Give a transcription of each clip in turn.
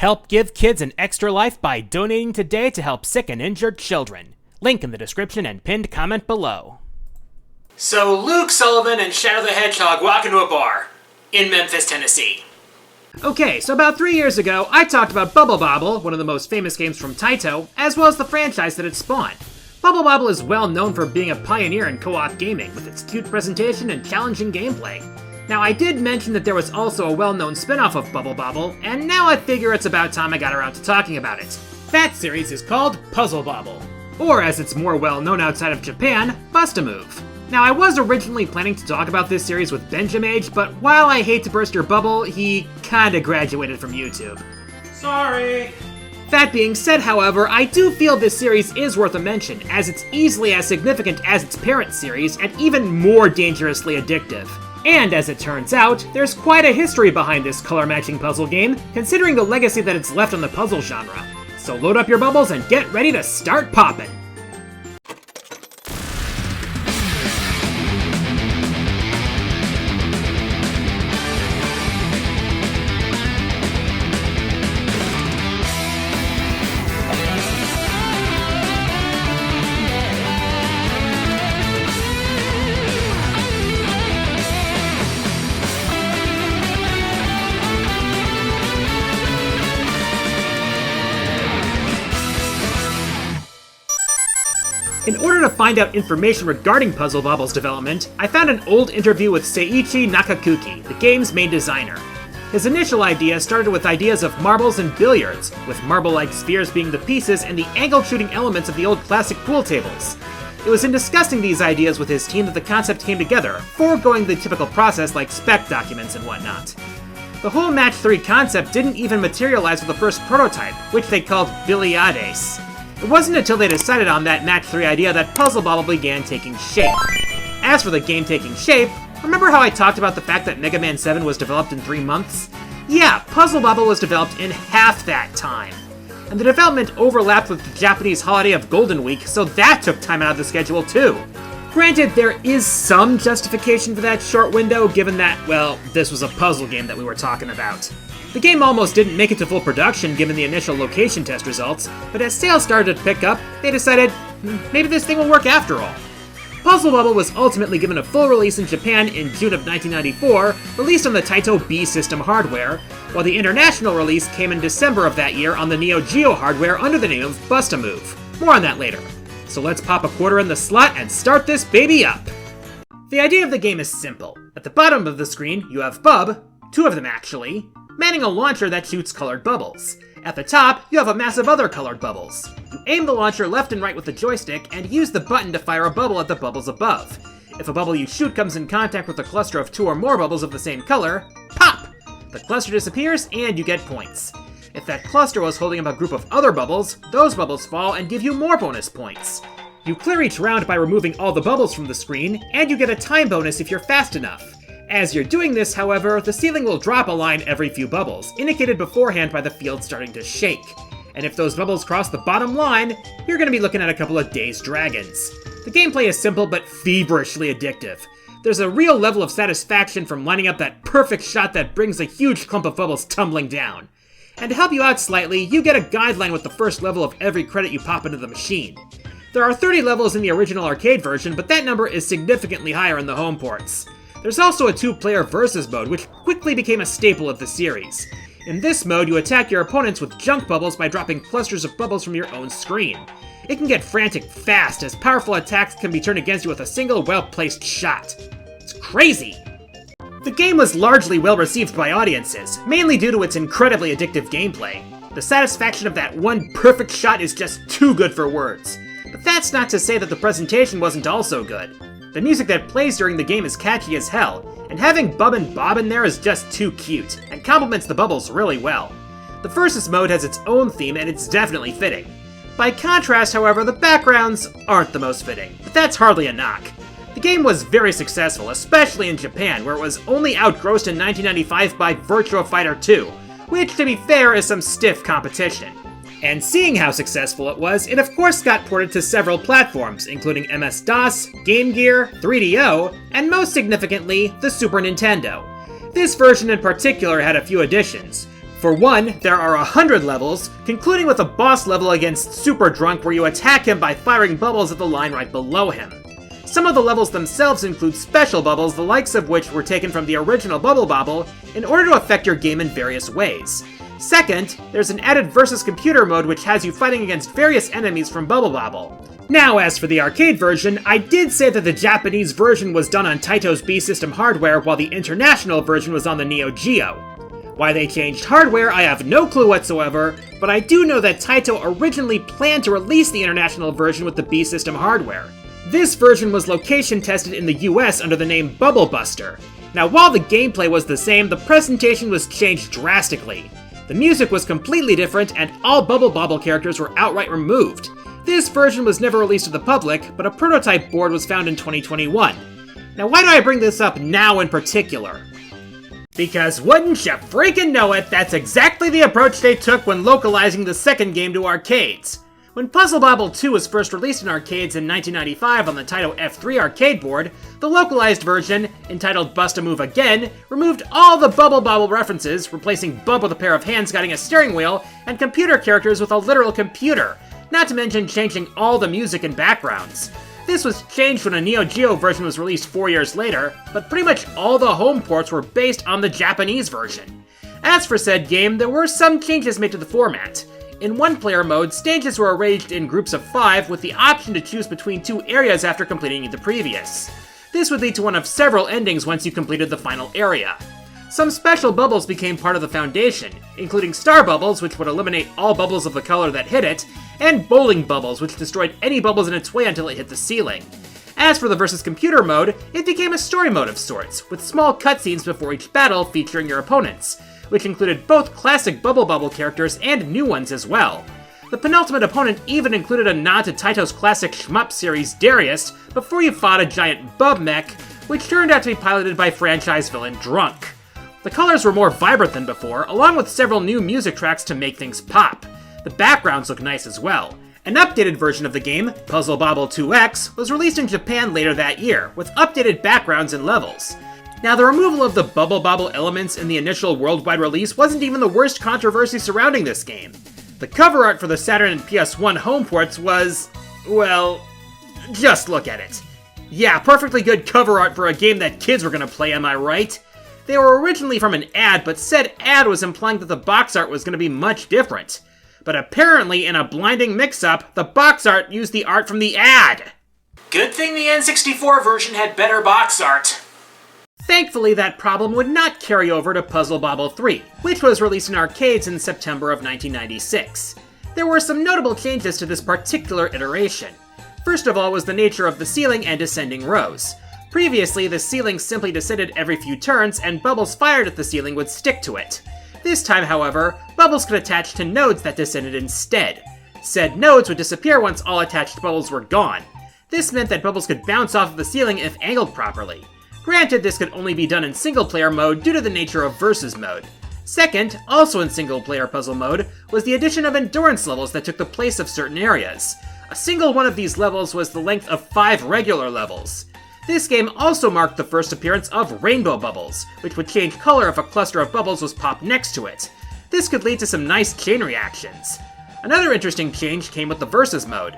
Help give kids an extra life by donating today to help sick and injured children. Link in the description and pinned comment below. So Luke Sullivan and Shadow the Hedgehog walk into a bar in Memphis, Tennessee. Okay, so about 3 years ago, I talked about Puzzle Bobble, one of the most famous games from Taito, as well as the franchise that it spawned. Puzzle Bobble is well known for being a pioneer in co-op gaming, with its cute presentation and challenging gameplay. Now, I did mention that there was also a well-known spin-off of Puzzle Bobble, and now I figure it's about time I got around to talking about it. That series is called Puzzle Bobble, or as it's more well-known outside of Japan, Bust-A-Move. Now, I was originally planning to talk about this series with Benjamage, but while I hate to burst your bubble, he kinda graduated from YouTube. Sorry! That being said, however, I do feel this series is worth a mention, as it's easily as significant as its parent series, and even more dangerously addictive. And as it turns out, there's quite a history behind this color-matching puzzle game, considering the legacy that it's left on the puzzle genre. So load up your bubbles and get ready to start poppin'! In order to find out information regarding Puzzle Bobble's development, I found an old interview with Seiichi Nakakuki, the game's main designer. His initial idea started with ideas of marbles and billiards, with marble-like spheres being the pieces and the angled shooting elements of the old classic pool tables. It was in discussing these ideas with his team that the concept came together, foregoing the typical process like spec documents and whatnot. The whole Match 3 concept didn't even materialize with the first prototype, which they called Billiades. It wasn't until they decided on that Match 3 idea that Puzzle Bobble began taking shape. As for the game taking shape, remember how I talked about the fact that Mega Man 7 was developed in 3 months? Yeah, Puzzle Bobble was developed in half that time. And the development overlapped with the Japanese holiday of Golden Week, so that took time out of the schedule too. Granted, there is some justification for that short window, given that, well, this was a puzzle game that we were talking about. The game almost didn't make it to full production given the initial location test results, but as sales started to pick up, they decided, maybe this thing will work after all. Puzzle Bobble was ultimately given a full release in Japan in June of 1994, released on the Taito B system hardware, while the international release came in December of that year on the Neo Geo hardware under the name of Bust-A-Move. More on that later. So let's pop a quarter in the slot and start this baby up! The idea of the game is simple. At the bottom of the screen, you have Bub, 2 of them actually, manning a launcher that shoots colored bubbles. At the top, you have a mass of other colored bubbles. You aim the launcher left and right with the joystick, and use the button to fire a bubble at the bubbles above. If a bubble you shoot comes in contact with a cluster of 2 or more bubbles of the same color, pop! The cluster disappears, and you get points. If that cluster was holding up a group of other bubbles, those bubbles fall and give you more bonus points. You clear each round by removing all the bubbles from the screen, and you get a time bonus if you're fast enough. As you're doing this, however, the ceiling will drop a line every few bubbles, indicated beforehand by the field starting to shake. And if those bubbles cross the bottom line, you're going to be looking at a couple of Dazed Dragons. The gameplay is simple but feverishly addictive. There's a real level of satisfaction from lining up that perfect shot that brings a huge clump of bubbles tumbling down. And to help you out slightly, you get a guideline with the first level of every credit you pop into the machine. There are 30 levels in the original arcade version, but that number is significantly higher in the home ports. There's also a 2-player versus mode, which quickly became a staple of the series. In this mode, you attack your opponents with junk bubbles by dropping clusters of bubbles from your own screen. It can get frantic fast, as powerful attacks can be turned against you with a single well-placed shot. It's crazy! The game was largely well-received by audiences, mainly due to its incredibly addictive gameplay. The satisfaction of that one perfect shot is just too good for words. But that's not to say that the presentation wasn't also good. The music that plays during the game is catchy as hell, and having Bub and Bob in there is just too cute, and complements the bubbles really well. The Versus mode has its own theme, and it's definitely fitting. By contrast, however, the backgrounds aren't the most fitting, but that's hardly a knock. The game was very successful, especially in Japan, where it was only outgrossed in 1995 by Virtua Fighter 2, which, to be fair, is some stiff competition. And seeing how successful it was, it of course got ported to several platforms, including MS-DOS, Game Gear, 3DO, and most significantly, the Super Nintendo. This version in particular had a few additions. For one, there are 100 levels, concluding with a boss level against Super Drunk where you attack him by firing bubbles at the line right below him. Some of the levels themselves include special bubbles, the likes of which were taken from the original Puzzle Bobble, in order to affect your game in various ways. Second, there's an added versus computer mode which has you fighting against various enemies from Puzzle Bobble. Now, as for the arcade version, I did say that the Japanese version was done on Taito's B system hardware while the international version was on the Neo Geo. Why they changed hardware, I have no clue whatsoever, but I do know that Taito originally planned to release the international version with the B system hardware. This version was location tested in the US under the name Bubble Buster. Now, while the gameplay was the same, the presentation was changed drastically. The music was completely different, and all Puzzle Bobble characters were outright removed. This version was never released to the public, but a prototype board was found in 2021. Now, why do I bring this up now in particular? Because wouldn't you freaking know it, that's exactly the approach they took when localizing the second game to arcades. When Puzzle Bobble 2 was first released in arcades in 1995 on the Taito F3 arcade board, the localized version, entitled Bust-A-Move Again, removed all the Puzzle Bobble references, replacing Bub with a pair of hands guiding a steering wheel, and computer characters with a literal computer, not to mention changing all the music and backgrounds. This was changed when a Neo Geo version was released 4 years later, but pretty much all the home ports were based on the Japanese version. As for said game, there were some changes made to the format. In one-player mode, stages were arranged in groups of 5 with the option to choose between 2 areas after completing the previous. This would lead to one of several endings once you completed the final area. Some special bubbles became part of the foundation, including star bubbles, which would eliminate all bubbles of the color that hit it, and bowling bubbles, which destroyed any bubbles in its way until it hit the ceiling. As for the versus computer mode, it became a story mode of sorts, with small cutscenes before each battle featuring your opponents, which included both classic Puzzle Bobble characters and new ones as well. The penultimate opponent even included a nod to Taito's classic shmup series Darius before you fought a giant bub mech, which turned out to be piloted by franchise villain Drunk. The colors were more vibrant than before, along with several new music tracks to make things pop. The backgrounds look nice as well. An updated version of the game, Puzzle Bobble 2X, was released in Japan later that year, with updated backgrounds and levels. Now, the removal of the Puzzle Bobble elements in the initial worldwide release wasn't even the worst controversy surrounding this game. The cover art for the Saturn and PS1 home ports was, well, just look at it. Yeah, perfectly good cover art for a game that kids were gonna play, am I right? They were originally from an ad, but said ad was implying that the box art was gonna be much different. But apparently, in a blinding mix-up, the box art used the art from the ad. Good thing the N64 version had better box art. Thankfully, that problem would not carry over to Puzzle Bobble 3, which was released in arcades in September of 1996. There were some notable changes to this particular iteration. First of all was the nature of the ceiling and descending rows. Previously, the ceiling simply descended every few turns, and bubbles fired at the ceiling would stick to it. This time, however, bubbles could attach to nodes that descended instead. Said nodes would disappear once all attached bubbles were gone. This meant that bubbles could bounce off of the ceiling if angled properly. Granted, this could only be done in single-player mode due to the nature of versus mode. Second, also in single-player puzzle mode, was the addition of endurance levels that took the place of certain areas. A single one of these levels was the length of 5 regular levels. This game also marked the first appearance of rainbow bubbles, which would change color if a cluster of bubbles was popped next to it. This could lead to some nice chain reactions. Another interesting change came with the versus mode.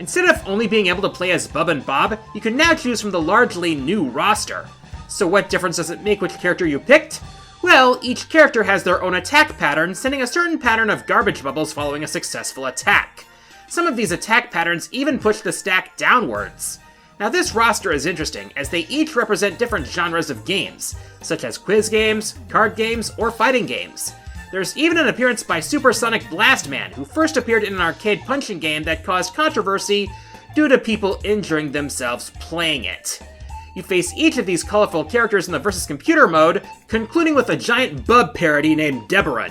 Instead of only being able to play as Bub and Bob, you can now choose from the largely new roster. So what difference does it make which character you picked? Well, each character has their own attack pattern, sending a certain pattern of garbage bubbles following a successful attack. Some of these attack patterns even push the stack downwards. Now this roster is interesting, as they each represent different genres of games, such as quiz games, card games, or fighting games. There's even an appearance by Supersonic Blastman, who first appeared in an arcade punching game that caused controversy due to people injuring themselves playing it. You face each of these colorful characters in the versus computer mode, concluding with a giant bub parody named Deborah,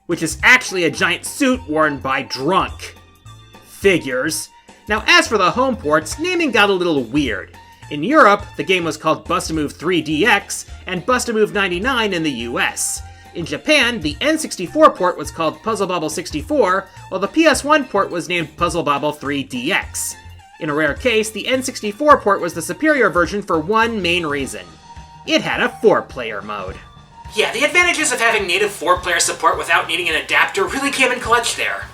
which is actually a giant suit worn by Drunk. Figures. Now as for the home ports, naming got a little weird. In Europe, the game was called Bust-A-Move 3DX and Bust-A-Move 99 in the US. In Japan, the N64 port was called Puzzle Bobble 64, while the PS1 port was named Puzzle Bobble 3DX. In a rare case, the N64 port was the superior version for one main reason. It had a 4-player mode. Yeah, the advantages of having native 4-player support without needing an adapter really came in clutch there.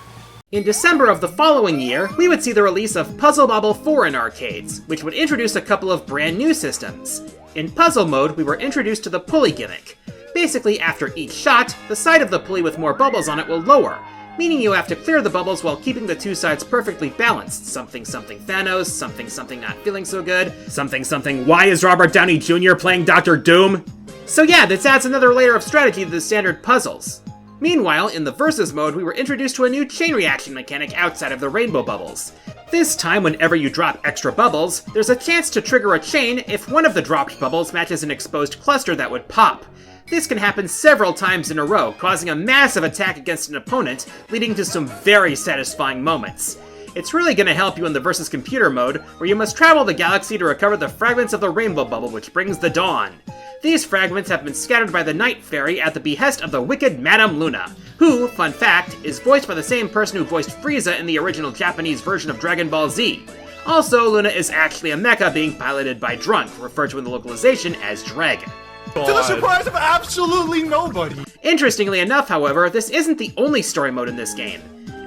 In December of the following year, we would see the release of Puzzle Bobble 4 in arcades, which would introduce a couple of brand new systems. In puzzle mode, we were introduced to the pulley gimmick. Basically, after each shot, the side of the pulley with more bubbles on it will lower, meaning you have to clear the bubbles while keeping the two sides perfectly balanced. Something something Thanos, something something not feeling so good, something something why is Robert Downey Jr. playing Dr. Doom? So yeah, this adds another layer of strategy to the standard puzzles. Meanwhile, in the Versus mode, we were introduced to a new chain reaction mechanic outside of the rainbow bubbles. This time, whenever you drop extra bubbles, there's a chance to trigger a chain if one of the dropped bubbles matches an exposed cluster that would pop. This can happen several times in a row, causing a massive attack against an opponent, leading to some very satisfying moments. It's really going to help you in the Versus Computer mode, where you must travel the galaxy to recover the fragments of the rainbow bubble which brings the dawn. These fragments have been scattered by the Night Fairy at the behest of the wicked Madame Luna, who, fun fact, is voiced by the same person who voiced Frieza in the original Japanese version of Dragon Ball Z. Also, Luna is actually a mecha being piloted by Drunk, referred to in the localization as Dragon. To the surprise of absolutely nobody! Interestingly enough, however, this isn't the only story mode in this game.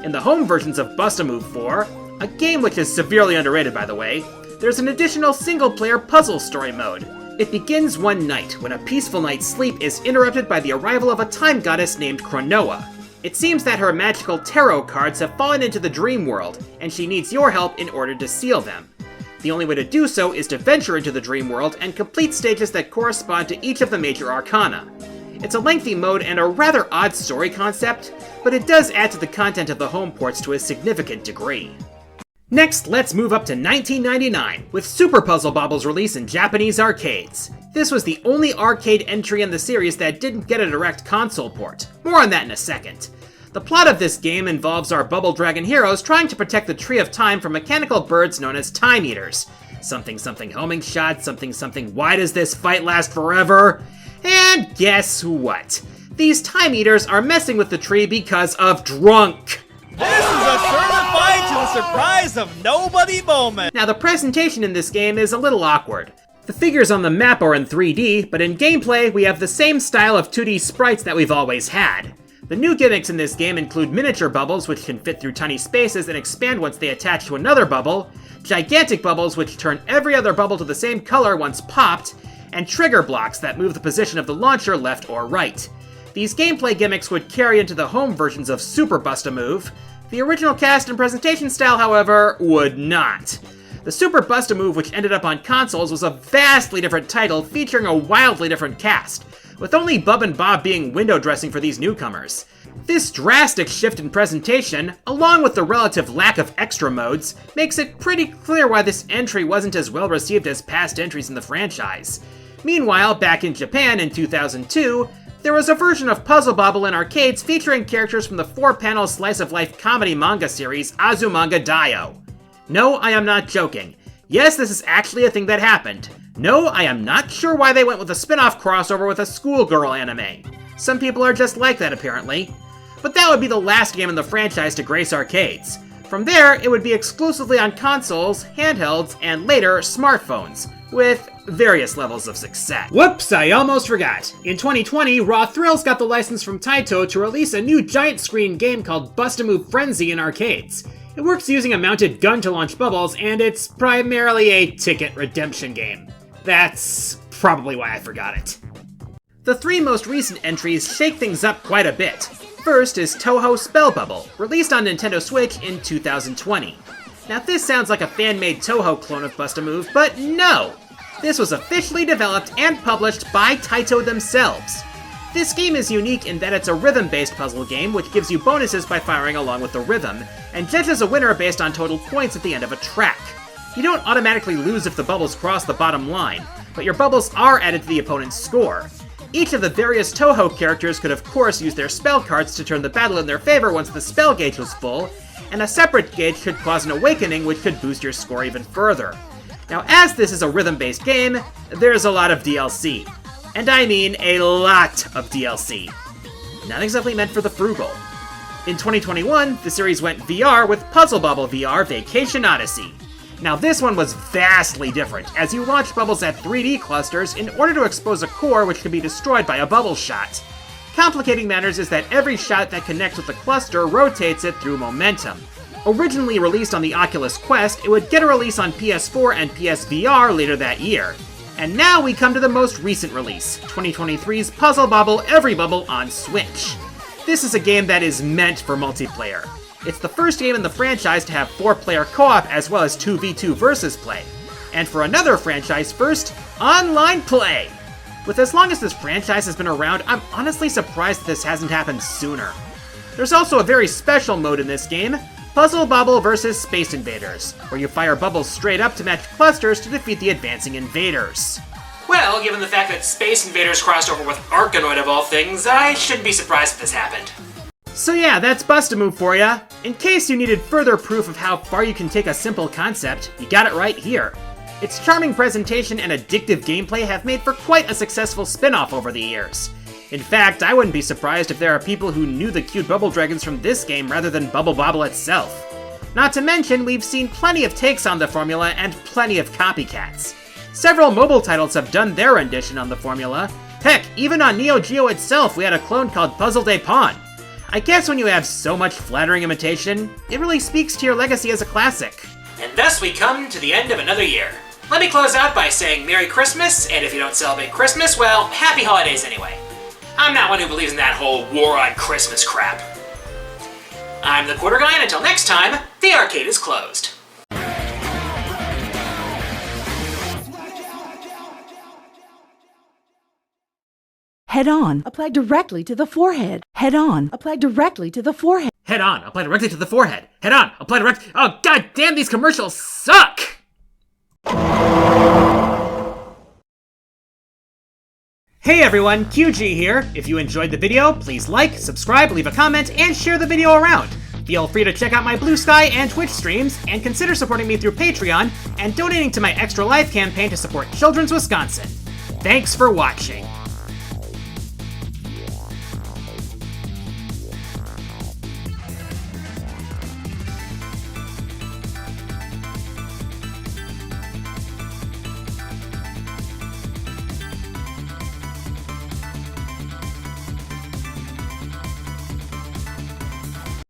In the home versions of Bust-A-Move 4, a game which is severely underrated by the way, there's an additional single-player puzzle story mode. It begins one night, when a peaceful night's sleep is interrupted by the arrival of a time goddess named Cronoa. It seems that her magical tarot cards have fallen into the dream world, and she needs your help in order to seal them. The only way to do so is to venture into the dream world and complete stages that correspond to each of the major arcana. It's a lengthy mode and a rather odd story concept, but it does add to the content of the home ports to a significant degree. Next, let's move up to 1999, with Super Puzzle Bobble's release in Japanese arcades. This was the only arcade entry in the series that didn't get a direct console port. More on that in a second. The plot of this game involves our Bubble Dragon heroes trying to protect the Tree of Time from mechanical birds known as Time Eaters. Something something homing shot, something something why does this fight last forever? And guess what? These Time Eaters are messing with the tree because of Drunk! This is a certified to the surprise of nobody moment! Now the presentation in this game is a little awkward. The figures on the map are in 3D, but in gameplay we have the same style of 2D sprites that we've always had. The new gimmicks in this game include miniature bubbles which can fit through tiny spaces and expand once they attach to another bubble, gigantic bubbles which turn every other bubble to the same color once popped, and trigger blocks that move the position of the launcher left or right. These gameplay gimmicks would carry into the home versions of Super Bust-A-Move. The original cast and presentation style, however, would not. The Super Bust-A-Move, which ended up on consoles, was a vastly different title featuring a wildly different cast, with only Bub and Bob being window dressing for these newcomers. This drastic shift in presentation, along with the relative lack of extra modes, makes it pretty clear why this entry wasn't as well received as past entries in the franchise. Meanwhile, back in Japan in 2002, there was a version of Puzzle Bobble in arcades featuring characters from the 4-panel slice-of-life comedy manga series Azumanga Daioh. No, I am not joking. Yes, this is actually a thing that happened. No, I am not sure why they went with a spin-off crossover with a schoolgirl anime. Some people are just like that, apparently. But that would be the last game in the franchise to grace arcades. From there, it would be exclusively on consoles, handhelds, and later, smartphones, with various levels of success. Whoops, I almost forgot. In 2020, Raw Thrills got the license from Taito to release a new giant screen game called Bust-A-Move Frenzy in arcades. It works using a mounted gun to launch bubbles, and it's primarily a ticket redemption game. That's probably why I forgot it. The three most recent entries shake things up quite a bit. First is Touhou Spell Bubble, released on Nintendo Switch in 2020. Now this sounds like a fan-made Touhou clone of Bust-A-Move, but no! This was officially developed and published by Taito themselves. This game is unique in that it's a rhythm-based puzzle game which gives you bonuses by firing along with the rhythm, and judges a winner based on total points at the end of a track. You don't automatically lose if the bubbles cross the bottom line, but your bubbles are added to the opponent's score. Each of the various Touhou characters could of course use their spell cards to turn the battle in their favor once the spell gauge was full, and a separate gauge could cause an awakening which could boost your score even further. Now as this is a rhythm-based game, there's a lot of DLC. And I mean a lot of DLC. Not exactly meant for the frugal. In 2021, the series went VR with Puzzle Bobble VR Vacation Odyssey. Now this one was vastly different, as you launch bubbles at 3D clusters in order to expose a core which can be destroyed by a bubble shot. Complicating matters is that every shot that connects with the cluster rotates it through momentum. Originally released on the Oculus Quest, it would get a release on PS4 and PSVR later that year. And now we come to the most recent release, 2023's Puzzle Bobble Every Bubble on Switch. This is a game that is meant for multiplayer. It's the first game in the franchise to have 4-player co-op as well as 2v2 versus play. And for another franchise first, online play! With as long as this franchise has been around, I'm honestly surprised that this hasn't happened sooner. There's also a very special mode in this game, Puzzle Bobble vs. Space Invaders, where you fire bubbles straight up to match clusters to defeat the advancing invaders. Well, given the fact that Space Invaders crossed over with Arkanoid of all things, I shouldn't be surprised if this happened. So yeah, that's Bust-A-Move for ya. In case you needed further proof of how far you can take a simple concept, you got it right here. Its charming presentation and addictive gameplay have made for quite a successful spin-off over the years. In fact, I wouldn't be surprised if there are people who knew the cute bubble dragons from this game rather than Bubble Bobble itself. Not to mention, we've seen plenty of takes on the formula and plenty of copycats. Several mobile titles have done their rendition on the formula. Heck, even on Neo Geo itself, we had a clone called Puzzle de Pawn. I guess when you have so much flattering imitation, it really speaks to your legacy as a classic. And thus we come to the end of another year. Let me close out by saying Merry Christmas, and if you don't celebrate Christmas, well, Happy Holidays anyway. I'm not one who believes in that whole war on Christmas crap. I'm the Quarter Guy, and until next time, the arcade is closed. Head on, apply directly to the forehead. Head on, apply directly to the forehead. Head on, apply directly to the forehead. Head on, apply directly. Oh, god damn, these commercials suck! Hey everyone, QG here. If you enjoyed the video, please like, subscribe, leave a comment, and share the video around. Feel free to check out my Blue Sky and Twitch streams, and consider supporting me through Patreon and donating to my Extra Life campaign to support Children's Wisconsin. Thanks for watching.